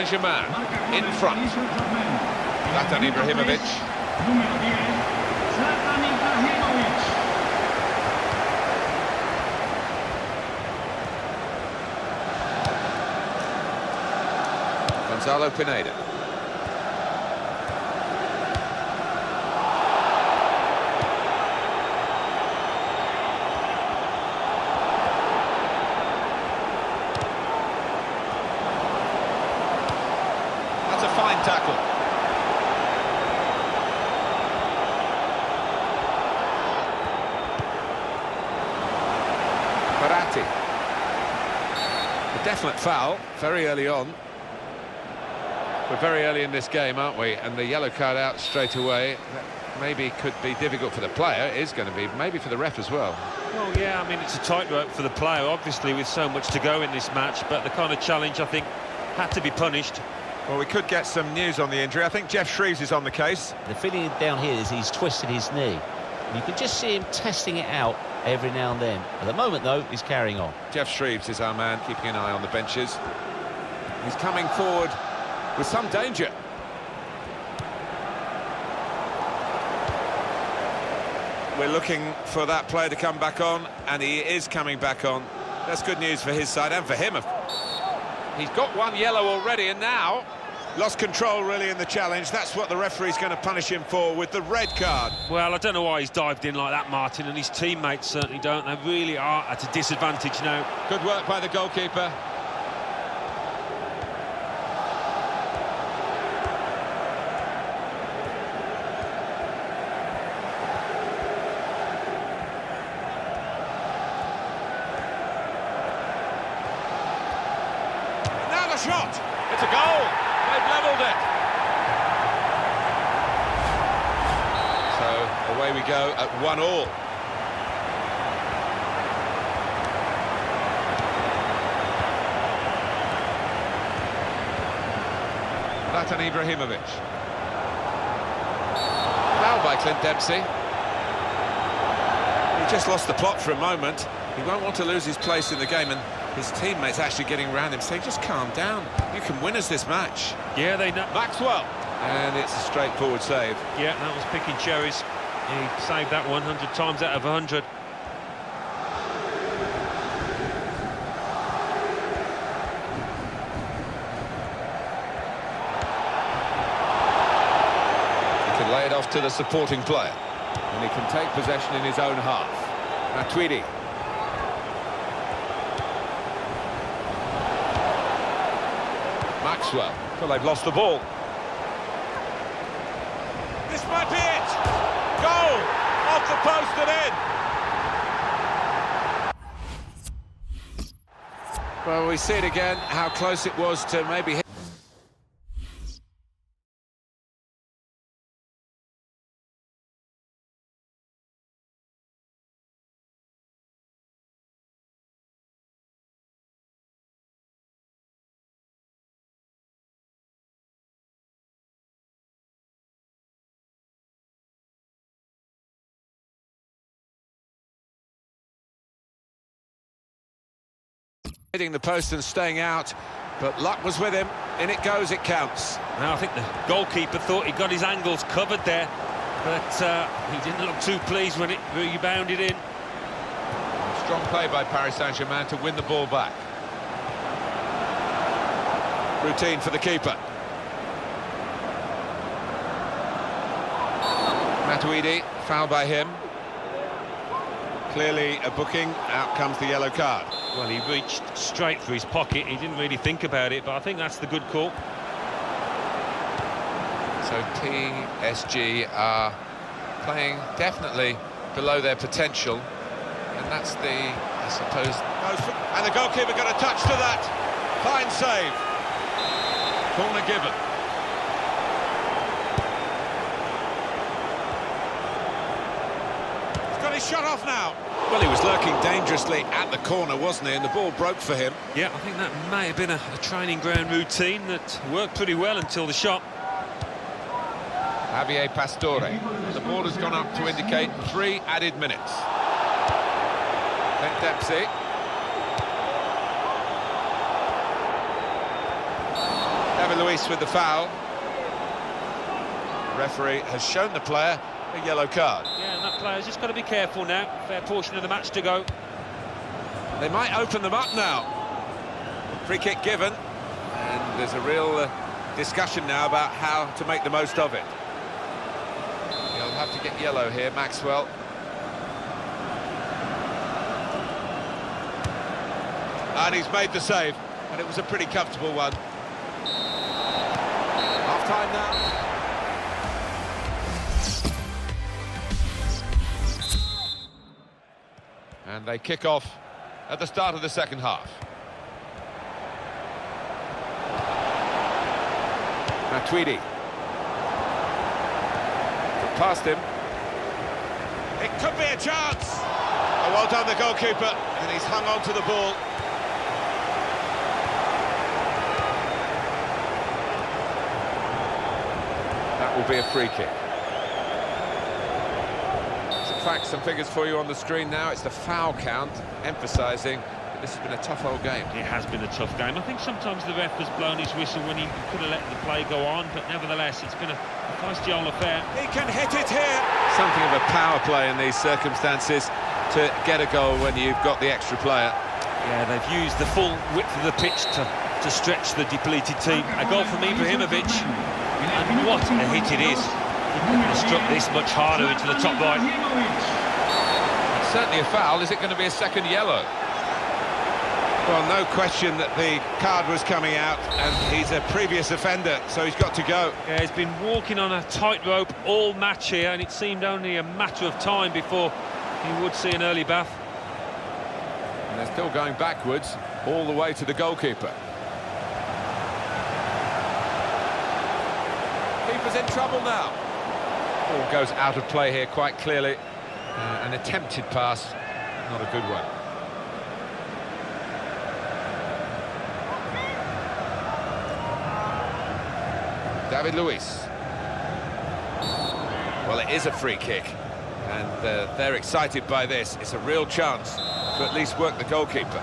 Saint-Germain in front. Zlatan Ibrahimovic. Gonzalo Pineda. That's a fine tackle. Parati. A definite foul, very early on. We're very early in this game, aren't we? And the yellow card out straight away, that maybe could be difficult for the player, is going to be, maybe for the ref as well. Well, yeah, I mean, it's a tightrope for the player, obviously, with so much to go in this match, but the kind of challenge, I think, had to be punished. Well, we could get some news on the injury. I think Jeff Shreves is on the case. The feeling down here is he's twisted his knee. You can just see him testing it out every now and then. At the moment, though, he's carrying on. Jeff Shreves is our man, keeping an eye on the benches. He's coming forward with some danger. We're looking for that player to come back on, and he is coming back on. That's good news for his side and for him. He's got one yellow already, and now lost control really in the challenge. That's what the referee's going to punish him for with the red card. Well, I don't know why he's dived in like that, Martin, and his teammates certainly don't. They really are at a disadvantage now. Good work by the goalkeeper. Shot! It's a goal! They've levelled it! So, away we go at 1-1. Zlatan Ibrahimovic. Foul by Clint Dempsey. He just lost the plot for a moment. He won't want to lose his place in the game, and his teammates actually getting around him saying, just calm down, you can win us this match. Yeah, they know. Maxwell, and it's a straightforward save. Yeah, that was picking cherries. He saved that 100 times out of 100. He can lay it off to the supporting player, and he can take possession in his own half. Matuidi. Maxwell. Well, they've lost the ball. This might be it! Goal! Off the post and in! Well, we see it again, how close it was to maybe hit. Hitting the post and staying out, but luck was with him. In it goes, it counts. Now, I think the goalkeeper thought he got his angles covered there, but he didn't look too pleased when it rebounded in. Strong play by Paris Saint-Germain to win the ball back. Routine for the keeper. Matuidi, foul by him. Clearly a booking, out comes the yellow card. Well, he reached straight for his pocket, he didn't really think about it, but I think that's the good call. So PSG are playing definitely below their potential, and that's the, I suppose... And the goalkeeper got a touch to that. Fine save. Corner given. He's got his shot off now. Well, he was lurking dangerously at the corner, wasn't he? And the ball broke for him. Yeah, I think that may have been a training ground routine that worked pretty well until the shot. Javier Pastore. The ball has gone up to indicate 3 added minutes. Clint Dempsey. David face with the foul. The referee has shown the player a yellow card. Yeah, and that player's just got to be careful now. Fair portion of the match to go. They might open them up now. Free kick given, and there's a real discussion now about how to make the most of it. He'll have to get yellow here, Maxwell. And he's made the save, and it was a pretty comfortable one. Half-time now. And they kick off at the start of the second half. Matuidi. Past him. It could be a chance. Oh, well done, the goalkeeper, and he's hung on to the ball. That will be a free kick. Some facts and figures for you on the screen now. It's the foul count, emphasising that this has been a tough old game. It has been a tough game. I think sometimes the ref has blown his whistle when he could have let the play go on, but nevertheless, it's been a feisty old affair. He can hit it here. Something of a power play in these circumstances to get a goal when you've got the extra player. Yeah, they've used the full width of the pitch to stretch the depleted team. A goal from Ibrahimovic, and what a hit it is. He couldn't have struck this much harder into the top right. It's certainly a foul. Is it going to be a second yellow? Well, no question that the card was coming out, and he's a previous offender, so he's got to go. Yeah, he's been walking on a tightrope all match here, and it seemed only a matter of time before he would see an early bath. And they're still going backwards, all the way to the goalkeeper. Keeper's in trouble now. Ball goes out of play here quite clearly. An attempted pass, not a good one. David Luiz. Well, it is a free kick, and they're excited by this. It's a real chance to at least work the goalkeeper.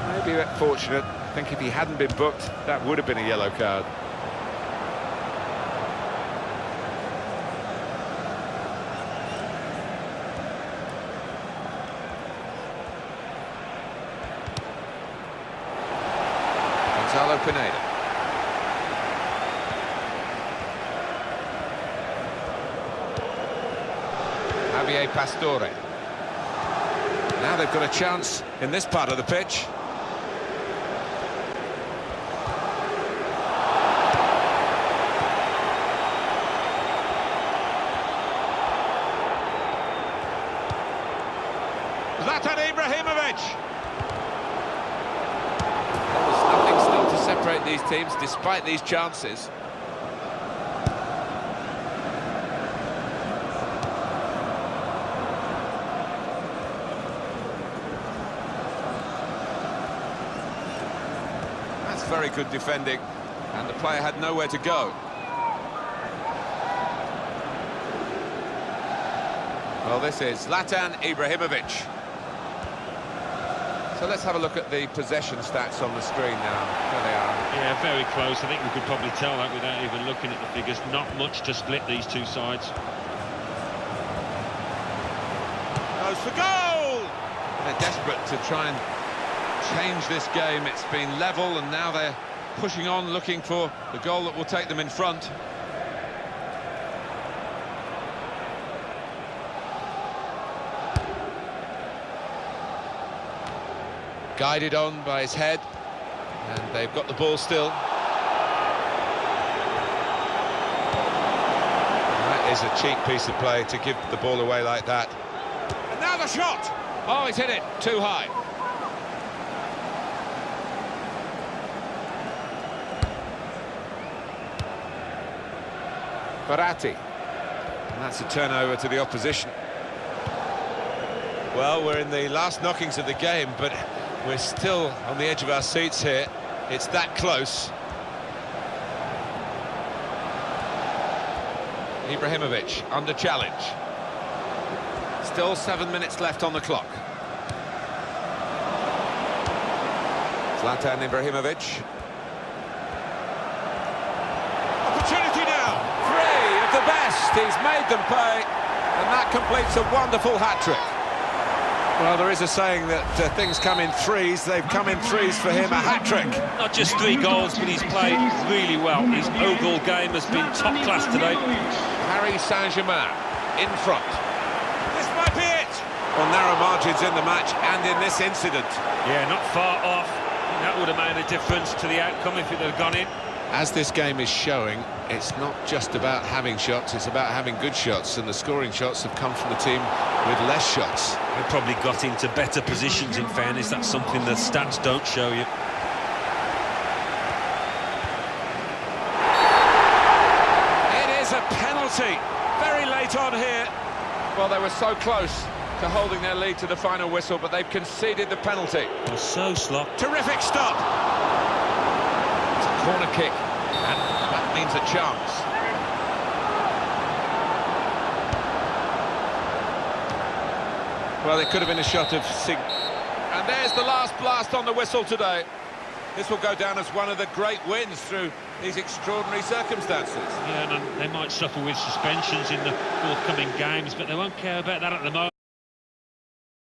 Maybe a bit fortunate. I think if he hadn't been booked, that would have been a yellow card. Gonzalo Pineda. Javier Pastore. Now they've got a chance in this part of the pitch. Zlatan Ibrahimovic. There's nothing still to separate these teams despite these chances. Very good defending, and the player had nowhere to go. Well, this is Zlatan Ibrahimovic. So let's have a look at the possession stats on the screen now. There they are. Yeah, very close. I think we could probably tell that without even looking at the figures. Not much to split these two sides. Goes for goal! They're desperate to try and change this game. It's been level, and now they're pushing on, looking for the goal that will take them in front. Guided on by his head, and they've got the ball still. And that is a cheap piece of play to give the ball away like that. And now the shot! Oh, he's hit it too high. Verratti, and that's a turnover to the opposition. Well, we're in the last knockings of the game, but we're still on the edge of our seats here. It's that close. Ibrahimovic under challenge. Still 7 minutes left on the clock. Zlatan Ibrahimovic. Yes, he's made them pay, and that completes a wonderful hat-trick. Well, there is a saying that things come in threes. They've come in threes for him, a hat-trick. Not just 3 goals, but he's played really well. His overall game has been top class today. Paris Saint-Germain in front. This might be it. Well, narrow margins in the match and in this incident. Yeah, not far off. That would have made a difference to the outcome if it had gone in. As this game is showing, it's not just about having shots, it's about having good shots, and the scoring shots have come from the team with less shots. They probably got into better positions, in fairness. That's something the stats don't show you. It is a penalty. Very late on here. Well, they were so close to holding their lead to the final whistle, but they've conceded the penalty. It was so sloppy. Terrific stop. It's a corner kick, and that means a chance. Well, it could have been a shot of and there's the last blast on the whistle today. This will go down as one of the great wins through these extraordinary circumstances. Yeah, and they might suffer with suspensions in the forthcoming games, but they won't care about that at the moment.